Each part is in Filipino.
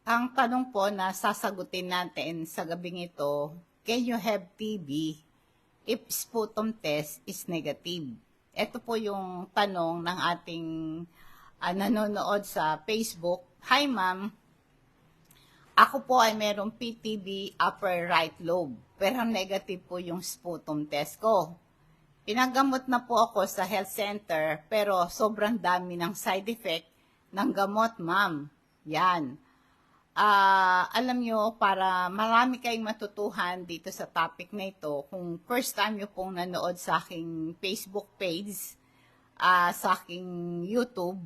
Ang tanong po na sasagutin natin sa gabing ito, can you have TB if sputum test is negative? Ito po yung tanong ng ating nanonood sa Facebook. Hi ma'am, ako po ay merong PTB upper right lobe, pero negative po yung sputum test ko. Pinagamot na po ako sa health center, pero sobrang dami ng side effect ng gamot, ma'am. Yan. Alam nyo, para marami kayong matutuhan dito sa topic na ito, kung first time nyo pong nanood sa aking Facebook page, sa aking YouTube,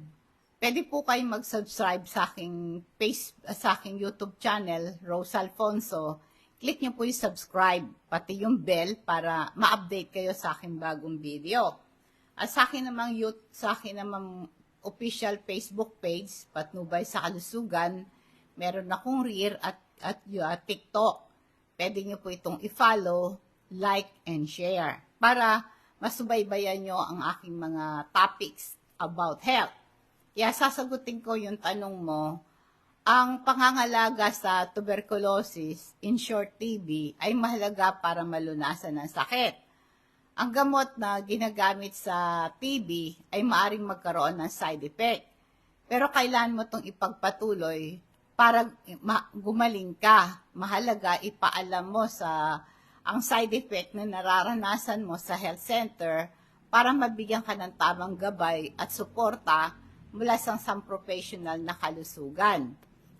pwede po kayong mag-subscribe sa aking YouTube channel, Rose Alfonso. Click nyo po yung subscribe, pati yung bell para ma-update kayo sa aking bagong video. At sa akin namang official Facebook page, Patnubay sa Kalusugan, meron akong Rear at TikTok. Pwede nyo po itong i-follow, like, and share para masubaybayan nyo ang aking mga topics about health. Kaya sasagutin ko yung tanong mo, ang pangangalaga sa tuberculosis, in short TB, ay mahalaga para malunasan ng sakit. Ang gamot na ginagamit sa TB ay maaring magkaroon ng side effect. Pero kailangan mo itong ipagpatuloy para gumaling ka. Mahalaga ipaalam mo ang side effect na nararanasan mo sa health center para mabigyan ka ng tamang gabay at suporta mula sa isang professional na kalusugan.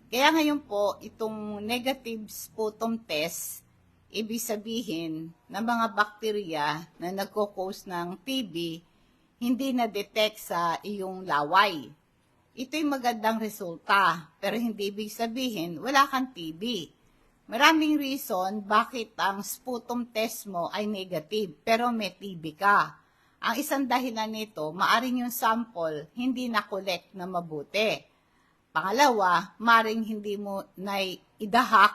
Kaya ngayon po, itong negative sputum test, ibig sabihin na mga bakterya na nagko-cause ng TB, hindi na-detect sa iyong laway. Ito'y magandang resulta, pero hindi ibig sabihin wala kang TB. Maraming reason bakit ang sputum test mo ay negative, pero may TB ka. Ang isang dahilan nito, maaring yung sample hindi na-collect na mabuti. Pangalawa, maring hindi mo naidahak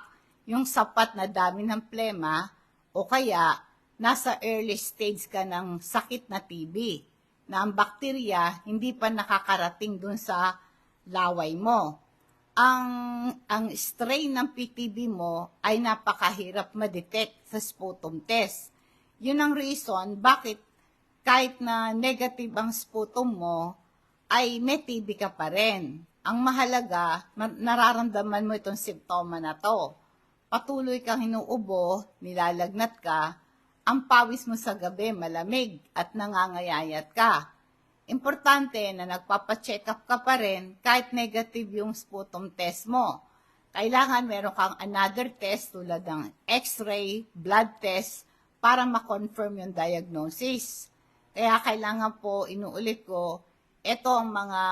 yung sapat na dami ng plema o kaya nasa early stage ka ng sakit na TB na ang bakterya hindi pa nakakarating dun sa laway mo. Ang strain ng PTB mo ay napakahirap ma-detect sa sputum test. Yun ang reason bakit kahit na negative ang sputum mo, ay may TB ka pa rin. Ang mahalaga, nararamdaman mo itong simptoma na to. Patuloy kang inuubo, nilalagnat ka, ang pawis mo sa gabi malamig at nangangayayat ka. Importante na nagpapacheck up ka pa rin kahit negative yung sputum test mo. Kailangan meron kang another test tulad ng x-ray, blood test para ma-confirm yung diagnosis. Kaya kailangan po, inuulit ko, ito ang mga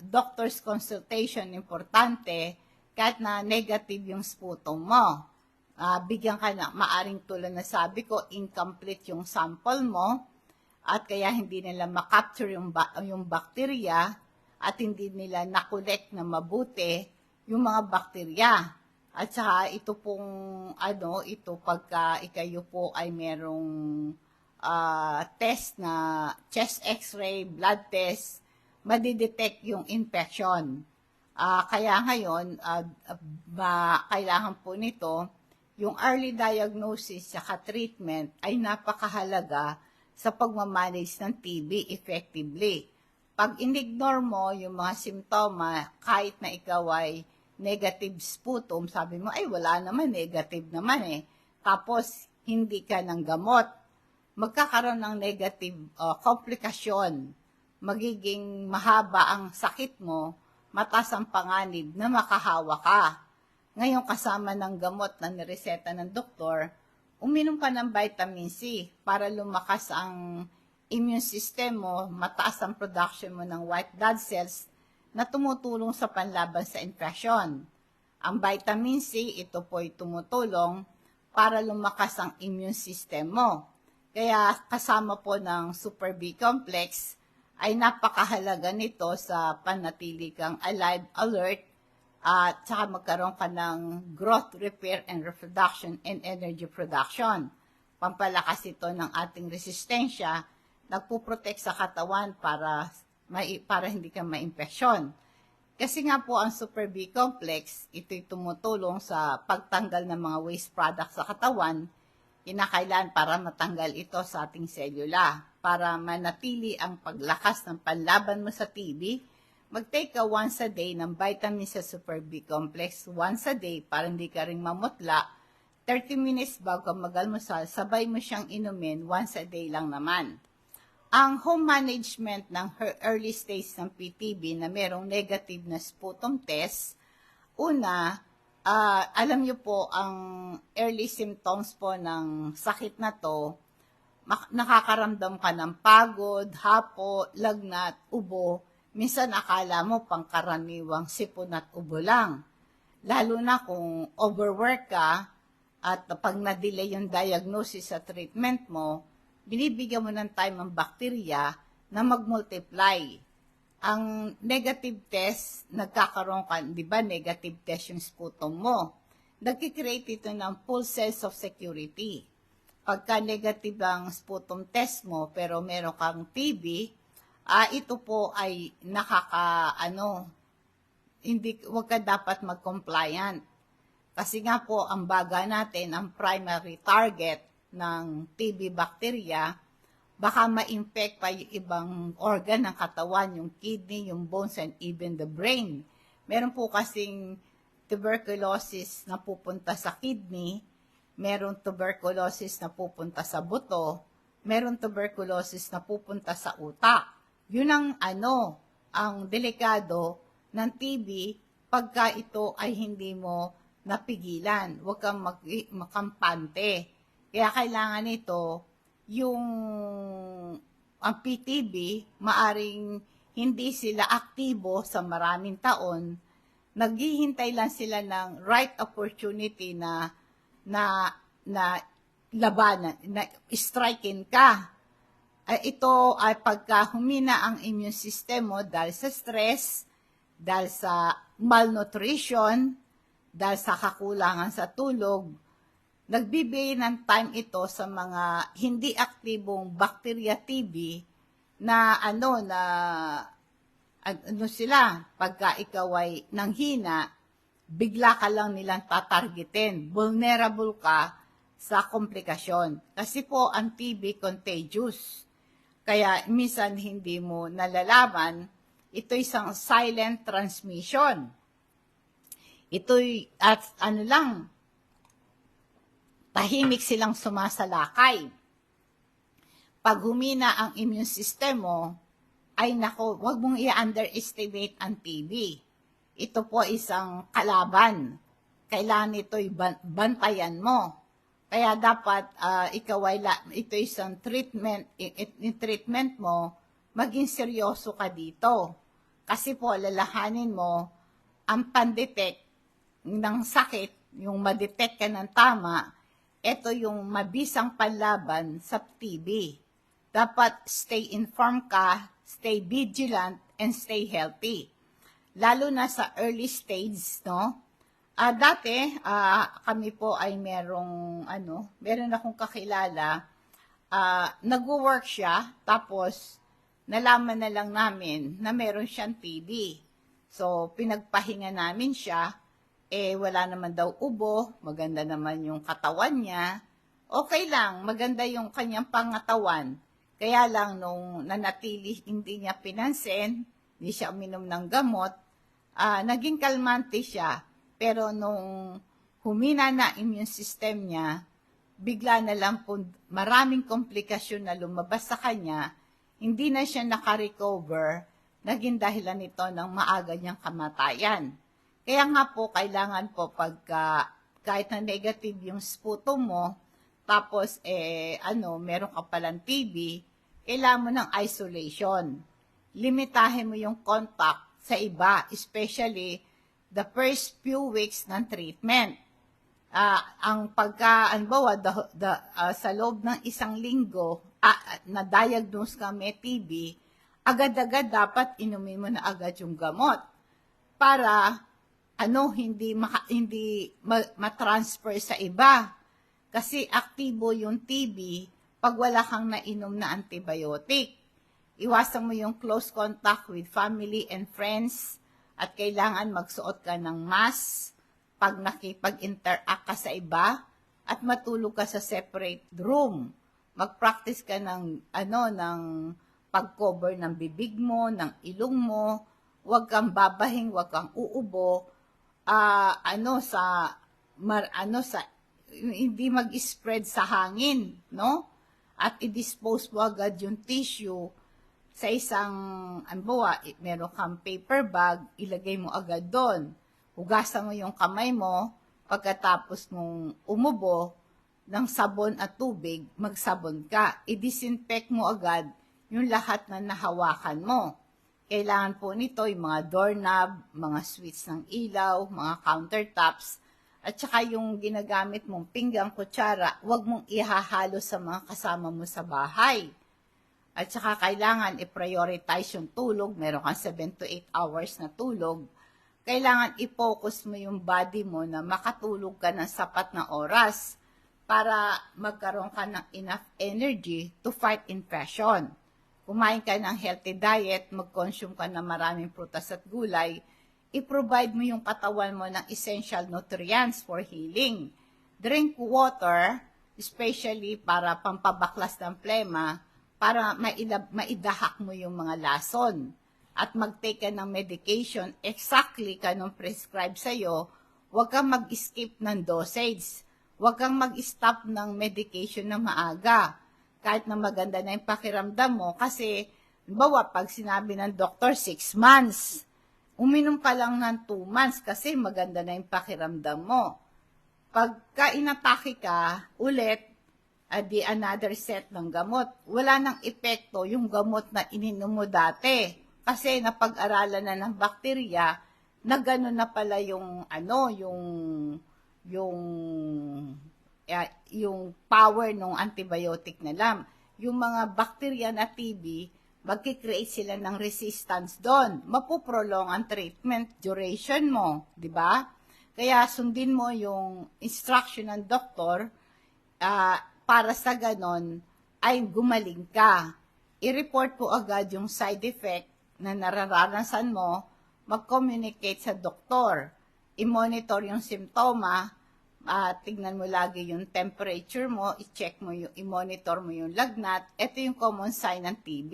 doctor's consultation importante kahit na negative yung sputum mo. Bigyan ka na, maaring tulad na sabi ko, incomplete yung sample mo at kaya hindi nila makapture yung bakterya at hindi nila nakolek na mabuti yung mga bakterya. At saka ito pong, ito pagka ikayo po ay merong test na chest x-ray, blood test, madidetect yung infection. Kaya ngayon, kailangan po nito, yung early diagnosis at treatment ay napakahalaga sa pagmamanage ng TB effectively. Pag inignore mo yung mga simptoma, kahit na ikaw ay negative sputum, sabi mo, ay wala naman, negative naman eh. Tapos, hindi ka ng gamot. Magkakaroon ng negative komplikasyon. Magiging mahaba ang sakit mo, mataas ang panganib na makahawa ka. Ngayon kasama ng gamot na nireseta ng doktor, uminom ka ng vitamin C para lumakas ang immune system mo, mataas ang production mo ng white blood cells na tumutulong sa panlaban sa infection. Ang vitamin C, ito po ay tumutulong para lumakas ang immune system mo. Kaya kasama po ng Super B complex ay napakahalaga nito sa panatili kang alive, alert, at saka magkaroon ka ng growth, repair, and reproduction and energy production. Pampalakas ito ng ating resistensya, nagpuprotect sa katawan para hindi ka ma-infeksyon. Kasi nga po ang Super B complex, ito'y tumutulong sa pagtanggal ng mga waste products sa katawan, kinakailan para matanggal ito sa ating selula. Para manatili ang paglakas ng panlaban mo sa TB, mag-take ka once a day ng vitamin sa Super B complex once a day para hindi ka rin mamutla. 30 minutes bago mag-almusal, sabay mo siyang inumin once a day lang naman. Ang home management ng early stage ng PTB na merong negative na sputum test, una, alam niyo po ang early symptoms po ng sakit na to, nakakaramdam ka ng pagod, hapo, lagnat, ubo, minsan akala mo pangkaraniwang sipon at ubo lang. Lalo na kung overwork ka at pag na-delay yung diagnosis sa treatment mo, binibigyan mo ng time ang bakterya na mag-multiply. Ang negative test, nagkakaroon ka, di ba negative test yung sputum mo. Nagkikreate ito ng full sense of security. Pagka negative ang sputum test mo, pero meron kang TB, ito po ay huwag ka dapat mag-compliant. Kasi nga po, ang baga natin, ang primary target ng TB bacteria, baka ma-infect pa yung ibang organ ng katawan, yung kidney, yung bones, and even the brain. Meron po kasing tuberculosis na pupunta sa kidney, meron tuberculosis na pupunta sa buto, meron tuberculosis na pupunta sa utak. Yun ang delikado ng TB pagka ito ay hindi mo napigilan. Huwag kang makampante. Kaya kailangan ito, ang PTB, maaring hindi sila aktibo sa maraming taon, naghihintay lang sila ng right opportunity na labanan, na strikein ka. Ito ay pagka humina ang immune system mo dahil sa stress, dahil sa malnutrition, dahil sa kakulangan sa tulog, nagbibigay ng time ito sa mga hindi aktibong bacteria TB na sila, pagka ikaw ay nanghina, bigla ka lang nilang tatargetin. Vulnerable ka sa komplikasyon. Kasi po, ang TB contagious. Kaya, minsan hindi mo nalalaman, ito isang silent transmission. Ito'y, tahimik silang sumasalakay. Pag humina ang immune system mo, huwag mong i-underestimate ang TB. Ito po isang kalaban. Kailangan ito'y bantayan mo. Kaya dapat ito isang treatment, treatment mo, maging seryoso ka dito. Kasi po, lalahanin mo, ang pandetect ng sakit, yung madetect ka ng tama, ito yung mabisang panlaban sa TB. Dapat stay informed ka, stay vigilant, and stay healthy. Lalo na sa early stage, no? Dati, kami po ay meron akong kakilala, nag-work siya, tapos nalaman na lang namin na meron siyang TB. So, pinagpahinga namin siya, wala naman daw ubo, maganda naman yung katawan niya, okay lang, maganda yung kanyang pangatawan. Kaya lang, nung nanatili, hindi niya pinansin, hindi siya uminom ng gamot, naging kalmante siya. Pero nung humina na immune system niya, bigla na lang po maraming komplikasyon na lumabas sa kanya, hindi na siya nakarecover, naging dahilan nito ng maaga niyang kamatayan. Kaya nga po, kailangan po kahit na negative yung sputum mo, tapos meron ka palang TB, kailangan mo ng isolation. Limitahin mo yung contact sa iba, especially the first few weeks ng treatment. Sa loob ng isang linggo, na-diagnose ka may TB, agad-agad dapat inumin mo na agad yung gamot para hindi ma-transfer sa iba. Kasi aktibo yung TB pag wala kang nainom na antibiotic. Iwasan mo yung close contact with family and friends, At kailangan magsuot ka ng mask pag nakipag-interact ka sa iba at matulog ka sa separate room. Mag-practice ka ng ng pag-cover ng bibig mo, ng ilong mo. Huwag kang babahing, huwag kang uubo. Hindi mag-spread sa hangin, no? At i-dispose mo agad yung tissue sa isang, meron kang paper bag, ilagay mo agad doon. Hugasan mo yung kamay mo, pagkatapos mong umubo ng sabon at tubig, magsabon ka. I-disinfect mo agad yung lahat na nahawakan mo. Kailangan po nito yung mga doorknob, mga switch ng ilaw, mga countertops, at saka yung ginagamit mong pinggang, kutsara, huwag mong ihahalo sa mga kasama mo sa bahay. At saka kailangan i-prioritize yung tulog, meron kang 7 to 8 hours na tulog. Kailangan i-focus mo yung body mo na makatulog ka ng sapat na oras para magkaroon ka ng enough energy to fight infection. Kumain ka ng healthy diet, mag-consume ka ng maraming prutas at gulay, i-provide mo yung katawan mo ng essential nutrients for healing. Drink water, especially para pampabaklas ng plema, para maidahak mo yung mga lason. At mag-take ka ng medication, exactly kanong prescribe sa'yo, huwag kang mag-skip ng dosage. Huwag kang mag-stop ng medication na maaga. Kahit na maganda na yung pakiramdam mo, kasi, pag sinabi ng doktor, 6 months, uminom ka lang ng 2 months kasi maganda na yung pakiramdam mo. Pagka inatake ka, ulit, di another set ng gamot. Wala nang epekto yung gamot na ininom mo dati. Kasi napag-aralan na ng bakterya na gano'n na pala yung power ng antibiotic na lang. Yung mga bakterya na TB, magkikreate sila ng resistance doon. Mapuprolong ang treatment duration mo, di ba? Kaya sundin mo yung instruction ng doktor para sa ganon ay gumaling ka. I-report po agad yung side effect na nararanasan mo, mag-communicate sa doktor. I-monitor yung simptoma, tignan mo lagi yung temperature mo, i-check mo i-monitor mo yung lagnat. Ito yung common sign ng TB.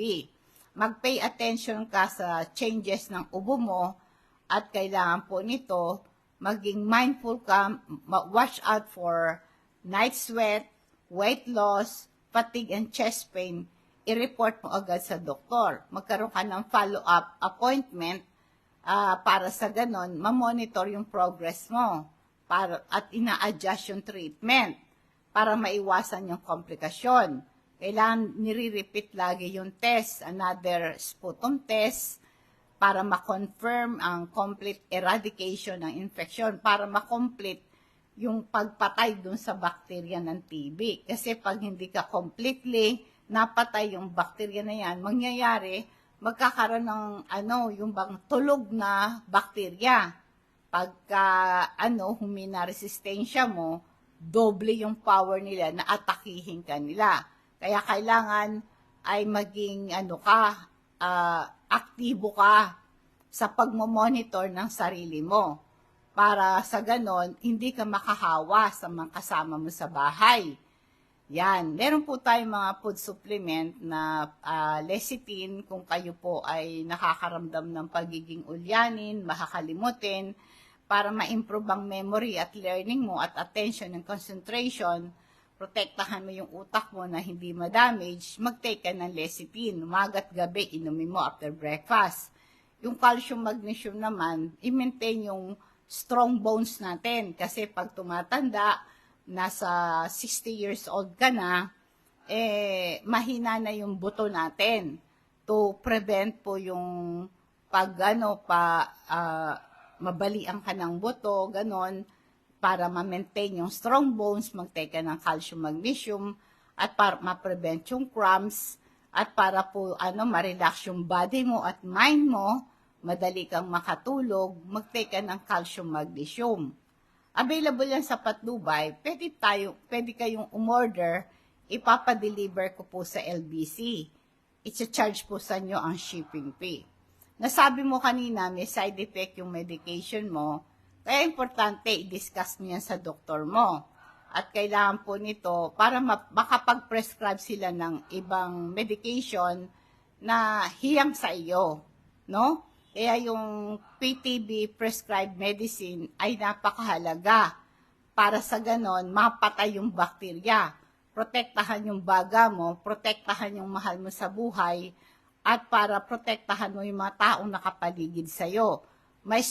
Mag-pay attention ka sa changes ng ubo mo at kailangan po nito, maging mindful ka, watch out for night sweat, weight loss, fatigue and chest pain, i-report mo agad sa doktor. Magkaroon ka ng follow-up appointment para sa ganon, ma-monitor yung progress mo at ina-adjust yung treatment para maiwasan yung komplikasyon. Kailangan nire-repeat lagi yung test, another sputum test, para ma-confirm ang complete eradication ng infection, para ma-complete yung pagpatay dun sa bakterya ng TB. Kasi pag hindi ka completely napatay yung bakterya na yan, mangyayari, magkakaroon ng yung bang tulog na bakterya. Pagka humina resistensya mo, doble yung power nila na atakihin ka nila. Kaya kailangan ay maging aktibo ka sa pagmomonitor ng sarili mo. Para sa ganon, hindi ka makahawa sa mga kasama mo sa bahay. Yan. Meron po tayong mga food supplement na lecithin kung kayo po ay nakakaramdam ng pagiging ulyanin, makakalimutin, para ma-improve ang memory at learning mo at attention and concentration, protektahan mo yung utak mo na hindi ma-damage, mag-take ka ng lecithin. Umaga at gabi, inumin mo after breakfast. Yung calcium magnesium naman, i-maintain yung strong bones natin. Kasi pag tumatanda, nasa 60 years old ka na, mahina na yung buto natin. To prevent po yung mabalian ka ng buto, ganon, para ma-maintain yung strong bones, mag-take ka ng calcium magnesium, at para ma-prevent yung cramps, at para po ma-relax yung body mo at mind mo, madali kang makatulog, mag-take ka ng calcium magnesium. Available yan sa Patnubay, pwede kayong umorder, ipapadeliver ko po sa LBC. It's a charge po sa inyo ang shipping fee. nasabi mo kanina may side effect yung medication mo, kaya importante i-discuss mo yan sa doktor mo. At kailangan po nito para makapag-prescribe sila ng ibang medication na hiyang sa iyo, no? Kaya yung PTB prescribed medicine ay napakahalaga para sa ganon mapatay yung bakterya, protektahan yung baga mo, protektahan yung mahal mo sa buhay, at para protektahan mo yung mga taong nakapaligid sa'yo. May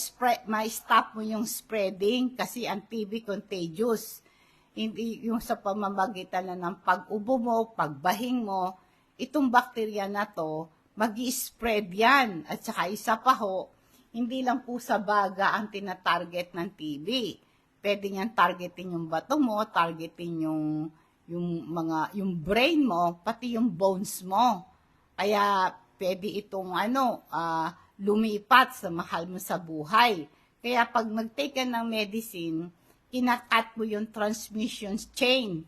stop mo yung spreading kasi ang TB contagious. Hindi yung sa pamamagitan na ng pag-ubo mo, pagbahing mo, itong bakterya na to, mag-i-spread yan. At saka isa pa ho, hindi lang po sa baga ang tinatarget ng TB. Pwede niyang targetin yung bato mo, targetin yung brain mo, pati yung bones mo. Kaya pwede itong lumipat sa mahal mo sa buhay. Kaya pag nag-take ka ng medicine, kinakat mo yung transmission chain.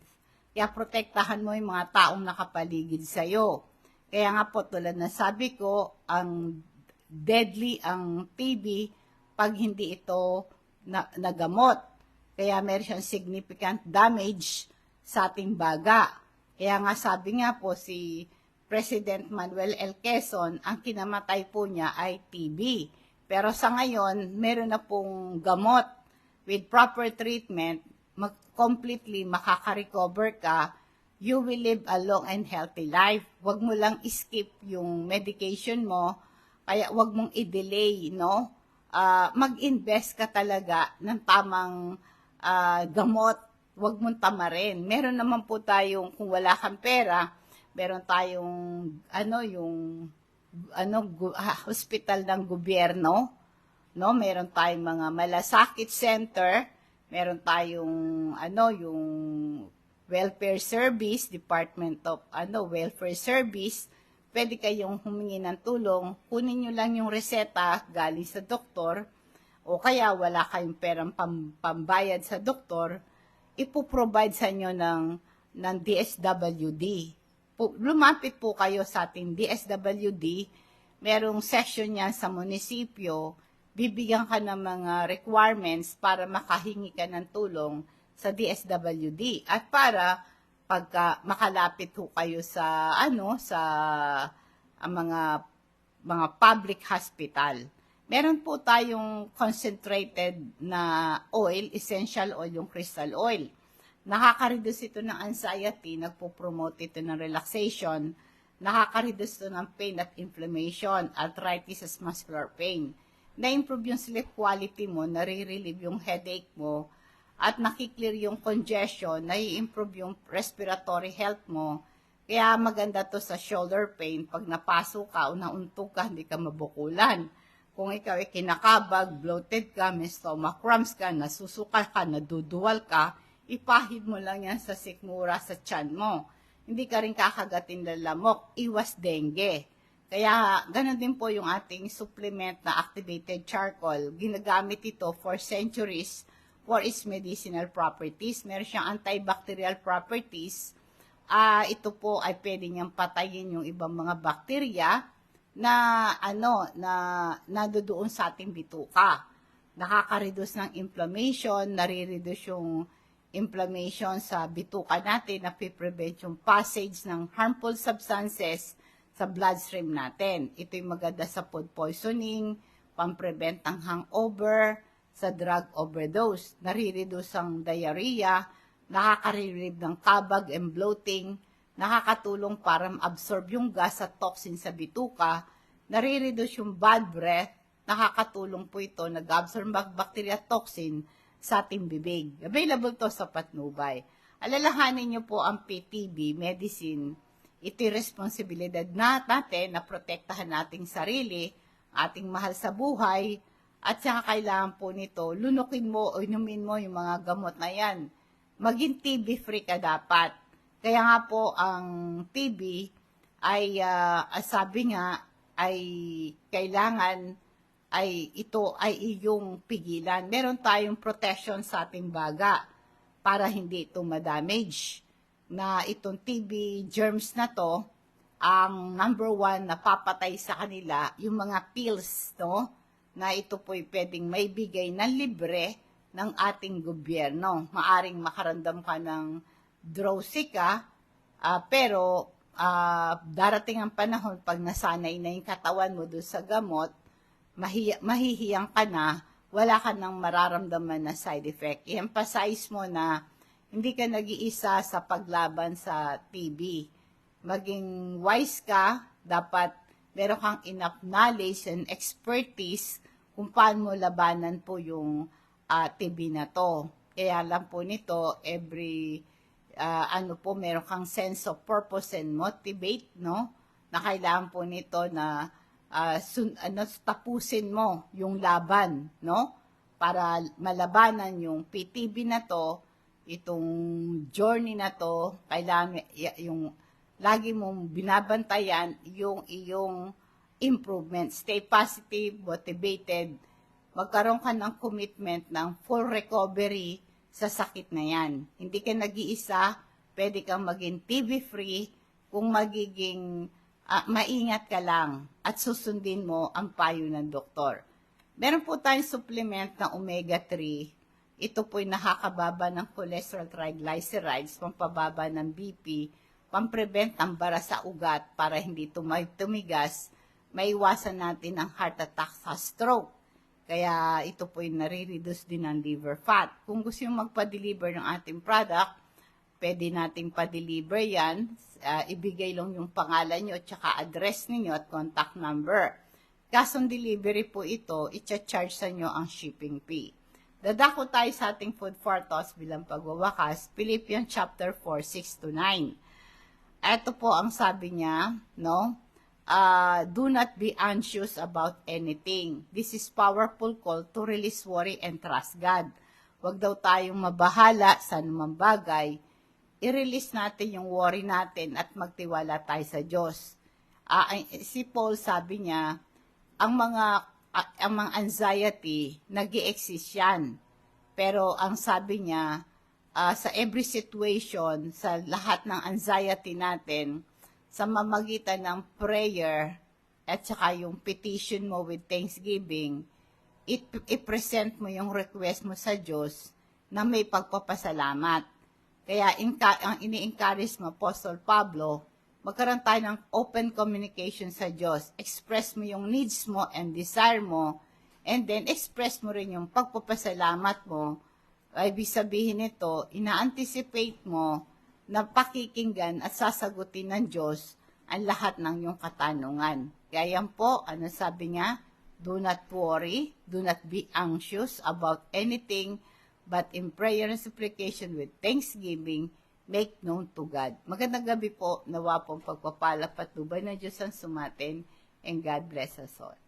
Kaya protektahan mo yung mga taong nakapaligid sa'yo. Kaya nga po tulad na sabi ko, ang deadly ang TB pag hindi ito nagamot. Kaya meron siyang significant damage sa ating baga. Kaya nga sabi nga po si President Manuel L. Quezon, ang kinamatay po niya ay TB. Pero sa ngayon, meron na pong gamot with proper treatment, completely makaka-recover ka, you will live a long and healthy life. Huwag mo lang skip yung medication mo, kaya huwag mong i-delay, no? Mag-invest ka talaga ng tamang gamot, huwag mong tamarin. Meron naman po tayong, kung wala kang pera, meron tayong, hospital ng gobyerno, no? Meron tayong mga malasakit center, meron tayong yung welfare service, Department of Welfare Service. Pwede kayong humingi ng tulong, kunin nyo lang yung reseta galing sa doktor, o kaya wala kayong perang pambayad sa doktor, ipoprovide sa inyo ng DSWD. Lumapit po kayo sa ating DSWD, merong section yan sa munisipyo, bibigyan ka ng mga requirements para makahingi ka ng tulong sa DSWD. At para pagka makalapit ho kayo sa mga public hospital. Meron po tayong concentrated na oil, essential oil, yung crystal oil. Nakaka-reduce ito ng anxiety, nagpo-promote ito ng relaxation, nakaka-reduce ito ng pain at inflammation, arthritis at muscular pain. Na-improve yung sleep quality mo, nare-relieve yung headache mo, at nakiklear yung congestion, nai-improve yung respiratory health mo. Kaya maganda to sa shoulder pain, pag napasok ka o nauntog ka, hindi ka mabukulan. Kung ikaw ay kinakabag, bloated ka, may stomach cramps ka, nasusuka ka, naduduwal ka, ipahid mo lang yan sa sikmura sa tiyan mo. Hindi ka rin kakagatin ng lamok, iwas dengue. Kaya ganun din po yung ating supplement na activated charcoal. Ginagamit ito for centuries for its medicinal properties. Meron siyang antibacterial properties. Ito po ay pwede niyang patayin yung ibang mga bakterya na nadodoon sa ating bituka. Nakaka-reduce ng inflammation, nare-reduce yung inflammation sa bituka natin, napiprevent yung passage ng harmful substances sa bloodstream natin. Ito yung maganda sa food poisoning, pamprevent ng hangover, sa drug overdose, nare-reduce ang diarrhea, nakaka-relieve ng kabag and bloating, nakakatulong para ma-absorb yung gas at toxin sa bituka, nare-reduce yung bad breath, nakakatulong po ito, nag-absorb bacteria toxin sa ating bibig. Available to sa Patnubay. Alalahanin niyo po ang PTB medicine. Ito'y responsibilidad natin na protektahan nating sarili, ating mahal sa buhay, at saka kailangan po nito, lunukin mo o inumin mo yung mga gamot na yan. Maging TB-free ka dapat. Kaya nga po, ang TB ay, sabi nga, ay kailangan ay ito ay iyong pigilan. Meron tayong protection sa ating baga para hindi ito ma-damage. Na itong TB germs na to ang number one na papatay sa kanila, yung mga pills, no? Na ito po'y pwedeng may bigay na libre ng ating gobyerno. Maaring makaramdam ka ng drowsy ka, pero darating ang panahon pag nasanay na yung katawan mo doon sa gamot, mahihiyang ka na, wala ka nang mararamdaman na side effect. I-emphasize mo na hindi ka nag-iisa sa paglaban sa TB. Maging wise ka, dapat meron kang enough knowledge and expertise kung paano mo labanan po yung TB na to. Kaya lang po nito, meron kang sense of purpose and motivate, no? Na kailangan po nito na tapusin mo yung laban, no? Para malabanan yung PTB na to, itong journey na to, kailangan yung lagi mong binabantayan yung iyong improvement. Stay positive, motivated, magkaroon ka ng commitment ng full recovery sa sakit na yan. Hindi ka nag-iisa, pwede kang maging TB-free kung magiging maingat ka lang at susundin mo ang payo ng doktor. Meron po tayong supplement na omega-3. Ito po'y nakakababa ng cholesterol triglycerides, pampababa ng BP, pamprevent ang bara sa ugat para hindi tumigas, maiwasan natin ang heart attack sa stroke. Kaya ito po'y nare-reduce din ng liver fat. Kung gusto yung magpa-deliver ng ating product, pwede nating pa-deliver yan. Ibigay lang yung pangalan nyo, tsaka address ninyo at contact number. Kasong delivery po ito, i-charge sa nyo ang shipping fee. Dadako tayo sa ating food for thoughts bilang pagwawakas, Philippians chapter 4, 6-9. Ito po ang sabi niya, no? Do not be anxious about anything. This is powerful call to release worry and trust God. Huwag daw tayong mabahala sa anumang bagay. I-release natin yung worry natin at magtiwala tayo sa Diyos. Si Paul sabi niya, ang mga anxiety, nag-i-exist yan. Pero ang sabi niya, sa every situation, sa lahat ng anxiety natin, sa mamagitan ng prayer at saka yung petition mo with thanksgiving, i-present mo yung request mo sa Diyos na may pagpapasalamat. Kaya ang ini-encourage mo, Apostle Pablo, magkaroon tayo ng open communication sa Diyos. Express mo yung needs mo and desire mo, and then express mo rin yung pagpapasalamat mo. Ibig sabihin nito, ina-anticipate mo na pakikinggan at sasagutin ng Diyos ang lahat ng iyong katanungan. Kaya yan po, ano sabi niya? Do not worry, do not be anxious about anything, but in prayer and supplication with thanksgiving, make known to God. Magandang gabi po, nawa pong pagpapala patnubay ng Diyos ang sumatin, and God bless us all.